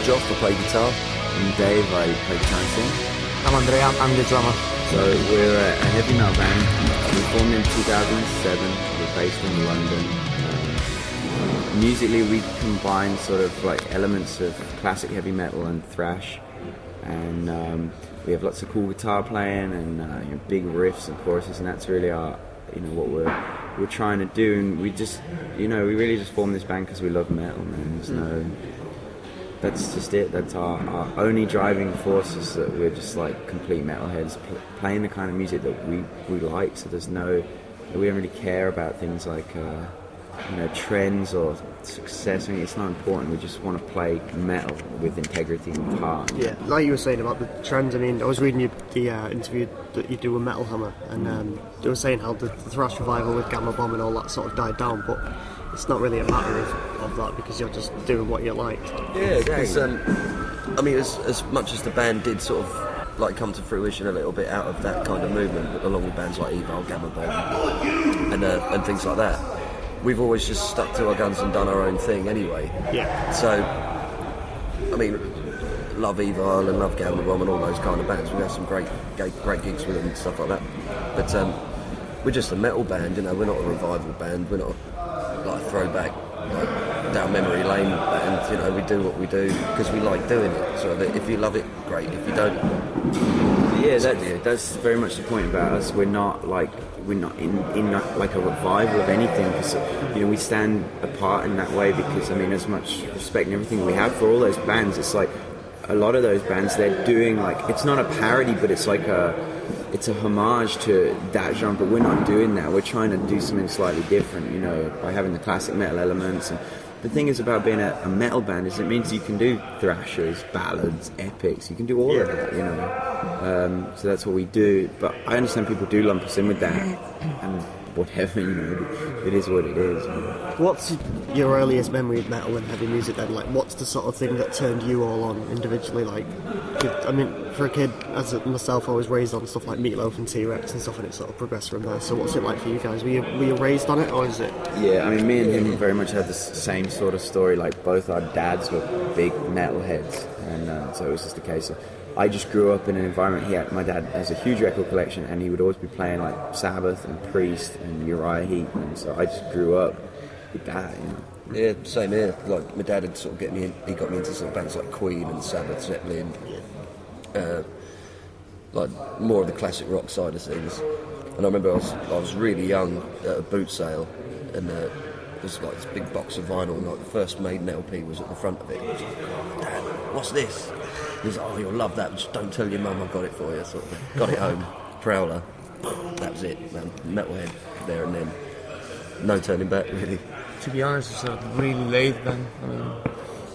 Joff, I play guitar. I'm Dave, I play guitar and sing. I'm Andrea, I'm the drummer. So we're a heavy metal band. We formed in 2007. We're based in London. Musically, we combine sort of like elements of classic heavy metal and thrash, and we have lots of cool guitar playing and big riffs and choruses, and that's really our, what we're trying to do. And we just, we really just formed this band because we love metal, man. That's just it. That's our only driving force, is that we're just like complete metalheads playing the kind of music that we like. So we don't really care about things like trends or success. I mean, it's not important. We just want to play metal with integrity and heart. Yeah, like you were saying about the trends. I mean, I was reading the interview that you do with Metal Hammer, and they were saying how the thrash revival with Gamma Bomb and all that sort of died down, but it's not really a matter of that, because you're just doing what you like. Yeah, because I mean, as much as the band did sort of like come to fruition a little bit out of that kind of movement, along with bands like Evil, Gamma Bomb, and things like that, we've always just stuck to our guns and done our own thing anyway. Yeah. So, I mean, love Evil and love Gamma Bomb and all those kind of bands. We've had some great gigs with them and stuff like that. But we're just a metal band, we're not a revival band. We're not like a throwback, like down memory lane band. We do what we do because we like doing it. So if you love it, great. If you don't, yeah, that's very much the point about us. We're not in like a revival of anything, because we stand apart in that way, because as much respect and everything we have for all those bands, it's like a lot of those bands, they're doing like, it's not a parody, but it's like it's a homage to that genre. But we're not doing that. We're trying to do something slightly different, by having the classic metal elements. And the thing is about being a metal band is it means you can do thrashers, ballads, epics. You can do all of that, so that's what we do. But I understand people do lump us in with that, and whatever, it is what it is. What's your earliest memory of metal and heavy music then? Like, what's the sort of thing that turned you all on individually? Like, I mean, for a kid, as myself, I was raised on stuff like Meatloaf and T-Rex and stuff, and it sort of progressed from there. So what's it like for you guys? Were you raised on it, or is it? Yeah, I mean, me and him very much had the same sort of story. Like, both our dads were big metalheads, and so it was just a case of, I just grew up in an environment. My dad has a huge record collection, and he would always be playing like Sabbath and Priest and Uriah Heep, and so I just grew up with that. Yeah, same here. Like, my dad had sort of got me into sort of bands like Queen and Sabbath, Zeppelin, like more of the classic rock side of things. And I remember I was really young at a boot sale, and there was like this big box of vinyl, and like the first Maiden LP was at the front of it. I was like, Dad, what's this? He was like, oh, you'll love that, but just don't tell your mum I got it for you. Sort of thing. Got it home, Prowler, that was it, man. Metalhead there and then. No turning back, really. To be honest, it's really late then.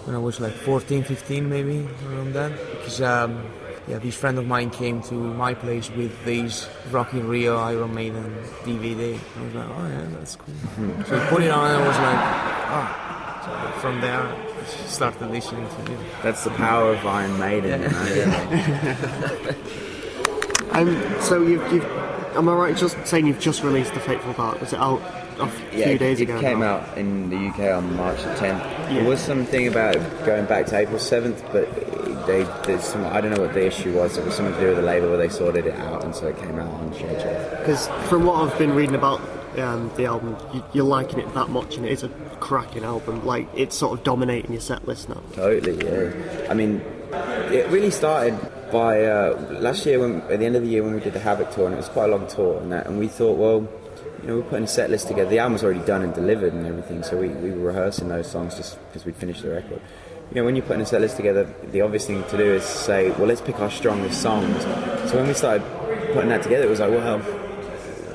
When I was like 14, 15 maybe, around then. Because this friend of mine came to my place with this Rock in Rio Iron Maiden DVD. I was like, oh yeah, that's cool. So he put it on, and I was like, So from there, I started listening to it. That's the power of Iron Maiden. So you've am I right just saying you've just released The Fateful Part? Was it out a few days ago? It came out in the UK on March the 10th. Yeah. There was something about going back to April 7th, but there's some, I don't know what the issue was. It was something to do with the label where they sorted it out, and so it came out on schedule. Because from what I've been reading about the album, you're liking it that much, and it is a cracking album. Like, it's sort of dominating your set list now. Totally, yeah. I mean, it really started by last year, at the end of the year when we did the Havoc tour, and it was quite a long tour, and we thought, well, we're putting a set list together. The album was already done and delivered and everything, so we were rehearsing those songs just because we'd finished the record. When you're putting a set list together, the obvious thing to do is say, well, let's pick our strongest songs. So when we started putting that together, it was like, well,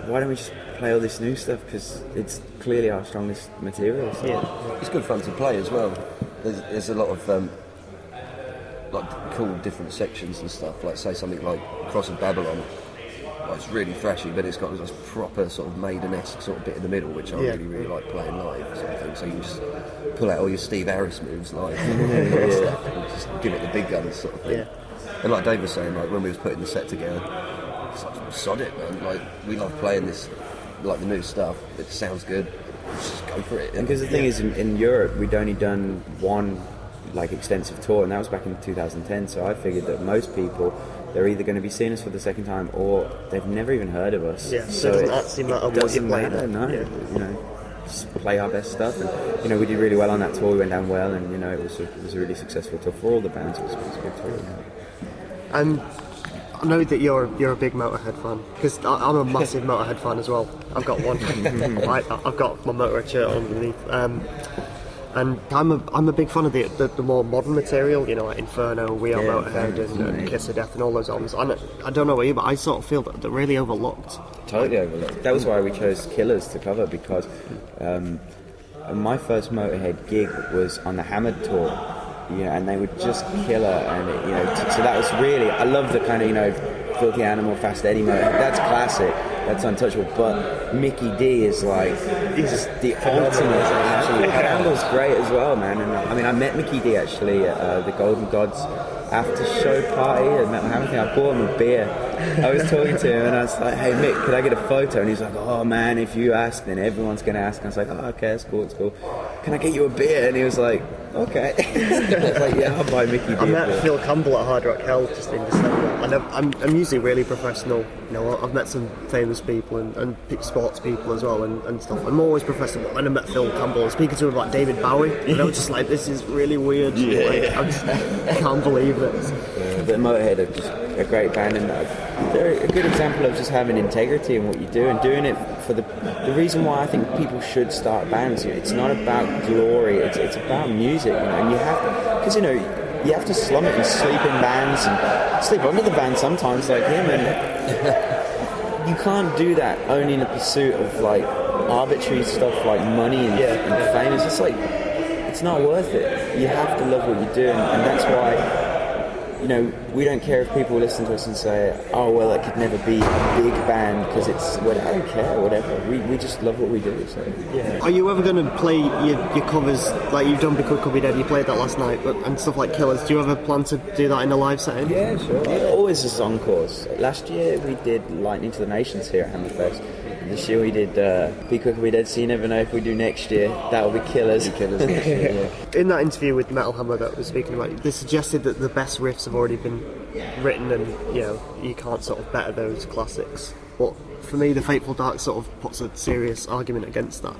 why don't we just play all this new stuff, because it's clearly our strongest material. So. Yeah, it's good fun to play as well. There's a lot of like cool different sections and stuff. Like, say something like Cross of Babylon. Like, it's really thrashy, but it's got this proper sort of Maiden-esque sort of bit in the middle, which I really like playing live. Sort of thing. So you can just pull out all your Steve Harris moves live and stuff, and just give it the big guns sort of thing. Yeah. And like Dave was saying, like when we was putting the set together, it's like, sod it, man. Like, we love playing this, like the new stuff. It sounds good. Let's just go for it. Because the thing is, in Europe, we'd only done one like extensive tour, and that was back in 2010. So I figured that most people, they're either going to be seeing us for the second time or they've never even heard of us. Yeah, so it doesn't actually matter what you play. No, you know, just play our best stuff, and you know, we did really well on that tour. We went down well, and you know, it was a really successful tour for all the bands. It was a good tour. And I know that you're a big Motörhead fan, because I'm a massive Motörhead fan as well. I've got one. I've got my Motörhead shirt underneath. And I'm a big fan of the more modern material, you know, like Inferno, We Are Motörhead, and Kiss of Death, and all those albums. And I don't know about you, but I sort of feel that they're really overlooked. Totally overlooked. That was why we chose Killers to cover, because my first Motörhead gig was on the Hammered tour, you know, and they were just killer, and you know, so that was really, I love the kind of, you know, Filthy Animal, Fast Eddie Motörhead. That's classic. That's untouchable. But Mickey D is like, he's just the ultimate. Absolutely, Campbell's great as well, man. And I mean, I met Mickey D actually at the Golden Gods after show party at Metal Hammer thing. I bought him a beer. I was talking to him and I was like, "Hey Mick, could I get a photo?" And he's like, "Oh man, if you ask, then everyone's gonna ask." And I was like, "Oh, okay, it's cool, it's cool. Can I get you a beer?" And he was like, "Okay." I was like, "Yeah, I'll buy Mickey D." I met Phil Campbell at Hard Rock Hell just in December, and I'm usually really professional. You know, I've met some famous people and sports people as well and stuff. I'm always professional. When I met Phil Campbell, I was speaking to him about David Bowie, and I was just like, "This is really weird." Yeah. Like, I can't believe it. The Motörhead are just a great band, and they're a good example of just having integrity in what you do and doing it for the reason why I think people should start bands. It's not about glory, it's about music, you know, and you have to, because you know, you have to slum it and sleep in bands and sleep under the band sometimes, like him, and you can't do that only in the pursuit of like arbitrary stuff like money and fame. It's just like, it's not worth it. You have to love what you do, and that's why, you know, we don't care if people listen to us and say, "Oh, well, it could never be a big band because it's." Well, I don't care, whatever. We just love what we do. So. Yeah. Are you ever going to play your covers like you've done Because Could Be Dead? You played that last night, and stuff like Killers. Do you ever plan to do that in a live setting? Yeah, sure. Yeah, always as encores. Last year we did Lightning to the Nations here at Hammerfest. This year we did Be Quick or Be Dead, so you never know if we do next year. That'll be Killers. Next year, yeah. In that interview with Metal Hammer that we were speaking about, they suggested that the best riffs have already been written and, you know, you can't sort of better those classics. But for me, The Fateful Dark sort of puts a serious argument against that.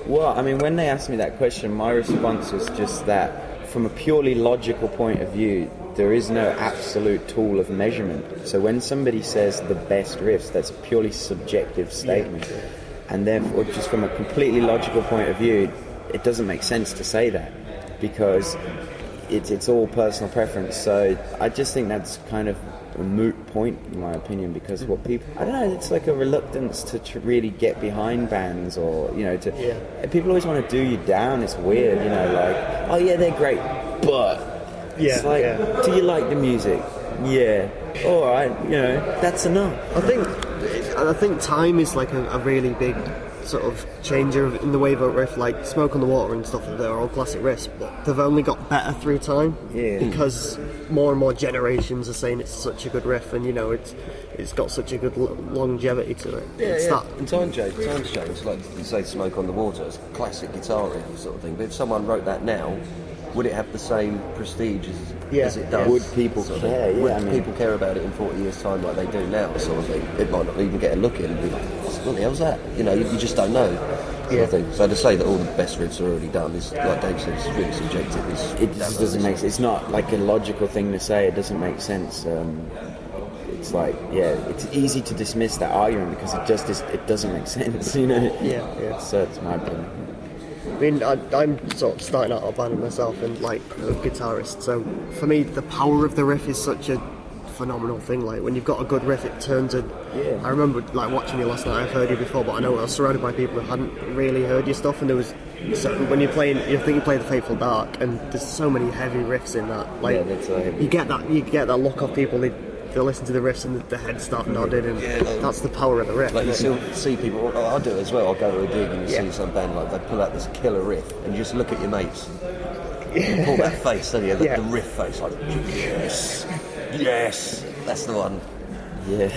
Well, I mean, when they asked me that question, my response was just that from a purely logical point of view, there is no absolute tool of measurement. So when somebody says the best riffs, that's a purely subjective statement. Yeah. And therefore, just from a completely logical point of view, it doesn't make sense to say that, because it's all personal preference. So I just think that's kind of a moot point, in my opinion, because what people, I don't know, it's like a reluctance to really get behind bands, or, you know, people always want to do you down. It's weird, you know, like, oh yeah, they're great, but it's like, do you like the music? Yeah. All right, you know, that's enough. I think time is like a really big sort of changer in the way of a riff, like Smoke on the Water and stuff. They're all classic riffs, but they've only got better through time. Yeah. Because more and more generations are saying it's such a good riff, and you know, it's got such a good longevity to it. And time's changed. Like you say, Smoke on the Water, it's a classic guitar riff sort of thing. But if someone wrote that now, would it have the same prestige as it does? Would people care? Would people care about it in 40 years' time like they do now, sort of thing? It might not even get a look in and be like, what the hell's that? You know, you just don't know. Sort of thing. So to say that all the best riffs are already done is, like Dave said, it's really subjective. It just doesn't make sense. It's not like a logical thing to say. It doesn't make sense. It's like, it's easy to dismiss that argument because it doesn't make sense, you know? Yeah. So it's my opinion. I mean, I'm sort of starting out a band myself and like a guitarist, so for me the power of the riff is such a phenomenal thing. Like when you've got a good riff, it turns it. I remember like watching you last night. I've heard you before, but I know I was surrounded by people who hadn't really heard your stuff, and there was when you're playing, you think you play The Fateful Dark, and there's so many heavy riffs in that. Like you get that look of people. They listen to the riffs and the heads start nodding, and that's the power of the riff. Like you still see people, I do it as well, I'll go to a gig and you see some band, like they pull out this killer riff and you just look at your mates. You pull that face, don't you? The riff face, like, yes, that's the one. Yeah.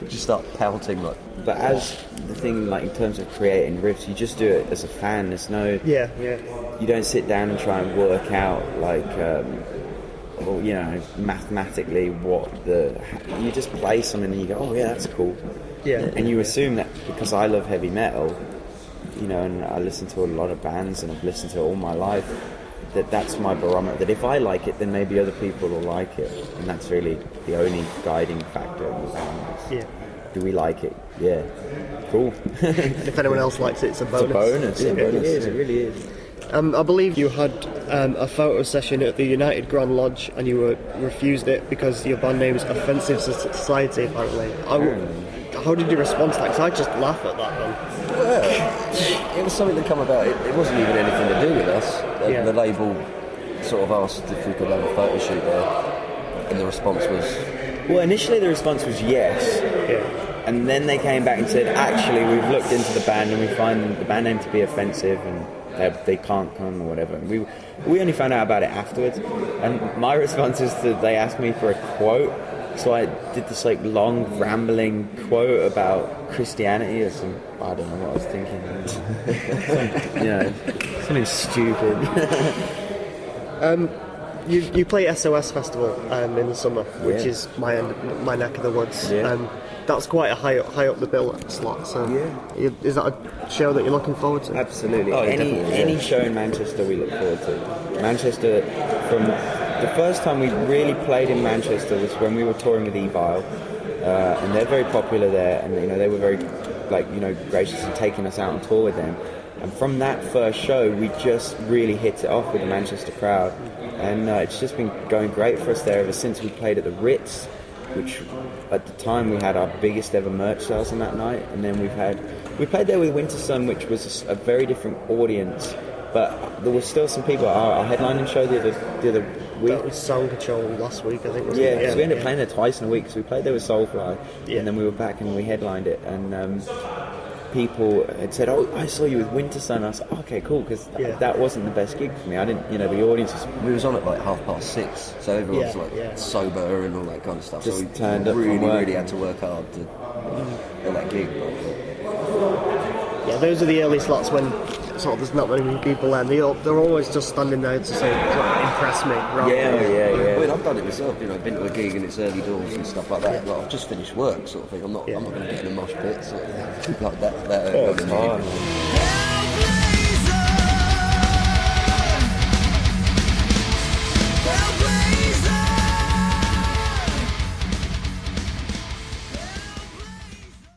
Just start pelting like. But as the thing, like in terms of creating riffs, you just do it as a fan. There's no, Yeah. you don't sit down and try and work out like, or, you know, mathematically you just play something and you go, oh yeah, that's cool. Yeah. And you assume that because I love heavy metal, you know, and I listen to a lot of bands and I've listened to it all my life, that's my barometer, that if I like it, then maybe other people will like it. And that's really the only guiding factor in the band. Yeah. Do we like it? Yeah. Cool. And if anyone else likes it, it's a bonus. It's a bonus. Yeah, It really is. It really is. I believe you had a photo session at the United Grand Lodge and you refused it because your band name is Offensive Society, apparently. How did you respond to that? Because I just laugh at that one. Well, it was something that come about. It wasn't even anything to do with us. The label sort of asked if we could have a photo shoot there, and the response was... Well, initially the response was yes. Yeah. And then they came back and said, actually, we've looked into the band and we find the band name to be offensive and they can't come or whatever. And we only found out about it afterwards. And my response is that they asked me for a quote. So I did this like long rambling quote about Christianity or some, I don't know what I was thinking. Something stupid. You play SOS Festival in the summer, which is my neck of the woods. Yeah. That's quite a high up the bill slot. So is that a show that you're looking forward to? Absolutely. Oh, Any show in Manchester we look forward to. Manchester, from the first time we really played in Manchester was when we were touring with Evile, and they're very popular there, and you know they were very gracious in taking us out on tour with them. And from that first show, we just really hit it off with the Manchester crowd, and it's just been going great for us there ever since. We played at the Ritz, which at the time we had our biggest ever merch sales on that night, and then we played there with Winter Sun, which was a very different audience, but there were still some people. Our headlining show the other week. That was Sound Control last week, I think. Wasn't Yeah, it? because we ended up playing there twice in a week. So we played there with Soulfly, and then we were back and we headlined it, and people had said, "Oh, I saw you with Winter Sun." I was like, "Okay, cool," because that wasn't the best gig for me. I didn't, the audience was... We was on at like 6:30, so everyone's sober and all that kind of stuff. Just so we turned up really had to work hard to get that gig. Yeah, those are the early slots when sort of there's not many people there. They're always just standing there to say, impress me. I mean, I've done it myself. I've been to a gig and it's early doors and stuff like that. Like, I've just finished work, sort of thing. I'm not going to get in a mosh pit, sort of thing. Like that. It's hard.